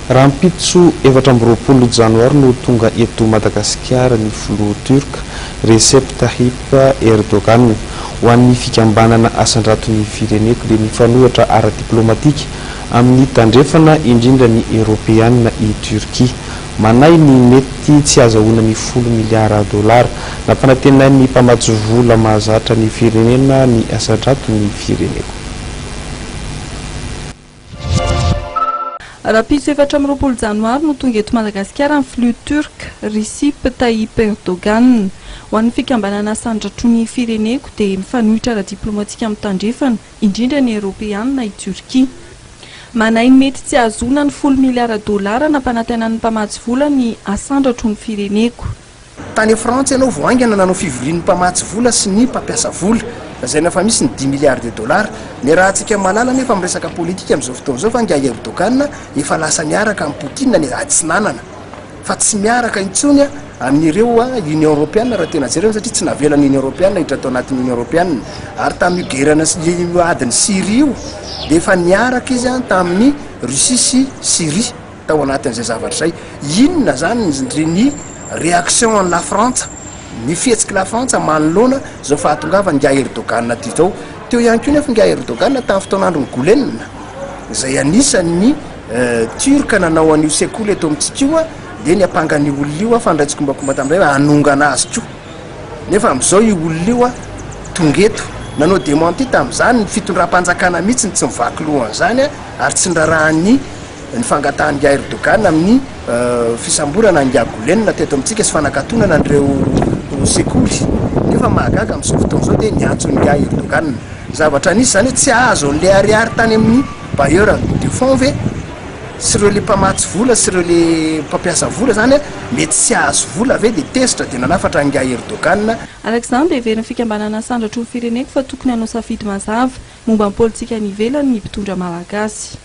raha mpitso 20 janoary no tonga eto Madagasikara ny filoha turka Recep Tayyip Erdogan ho an'ny fikambanana asandraton'ny fireneko dia mifanohitra ara-diplomatika amin'ny tandrefana indrindra ny Europeanina i Turquie. Manay ny mety tsy azahoana ny $10 miliara nampanantenain'ny mpamatsy vola mahazatra ny firenena ny asandraton'ny fireneko. Rapitso 20 janoary no tonga eto Madagasikara ny filoha turk Recep Tayyip Erdogan ho an'ny fikambanana asandraton'ny fireneko dia mifanohitra ara-diplomatika amin'ny tandrefana indrindra ny Europeanina i Turquie. Manay mety tsy ahazoana ny $10 miliara nampanantenan'ny mpamatsy vola ny asandratron'ny fireneko. Tany Frantsa ianao voaingana nanao fivorian'ny mpamatsy vola sy ny mpampiasa vola. Zay nafa misy ny $10 miliara. Ny raha antsika malala nefa amin'ny resaka politika amin'izao fotoana izao fa nga Erdogan efa lasa miaraka amin'ny Poutine ny tsy nanana. Fa tsy miaraka intsony amin'ireo Union Européenne raha tena jereo satria tsy navelan'ny Union Européenne hidra tao anatin'ny Union Européenne ary tamin'ny guerre sy adiny Syrie io dia efa niaraka izy tamin'ny Russie sy Syrie tao anatin'izay zavatra izay. Inona zany ny réaction en la France ny fihetsiky la France manoloana zao fahatongavany nga Erdogan ty zao. Teo ihany koa nefa nga Erdogan tamin'ny fotoanandrony Gulen izay anisan'ny turka nanao an'io sekoly eto amintsika io dia ny ampangany olona io fandraitsykombakomba tamin'izay hanongana azy koa. Nefa amin'izao io olona io tonga eto nanao démenti tamin'izany ny fitondram-panjakana mihitsy tsy mivaky lohan'izany ary tsy ndrarahany ny fangatahan'ny nga Erdogan amin'ny fisamborana nga Gulen teto amintsika sy fanakatonana an'ireo sekoly. Nefa mahagaga amin'izao fotoana izao dia niantsony nga Erdogan. Zavatra anisy zany hoe tsy azo an'ilay ariary tany amin'ny bailleur de fonds ve sy ireo le mpamatsy vola sy ireo le mpampiasa vola zany mety tsy azo vola ve dia tesitra dia nanafatra nga Erdogan. Arakaizany dia heveriny fikambanana asandratron'ny fireneko fa tokony hanao safidy mazava momba ny politika any ivelany ny mpitondra malagasy.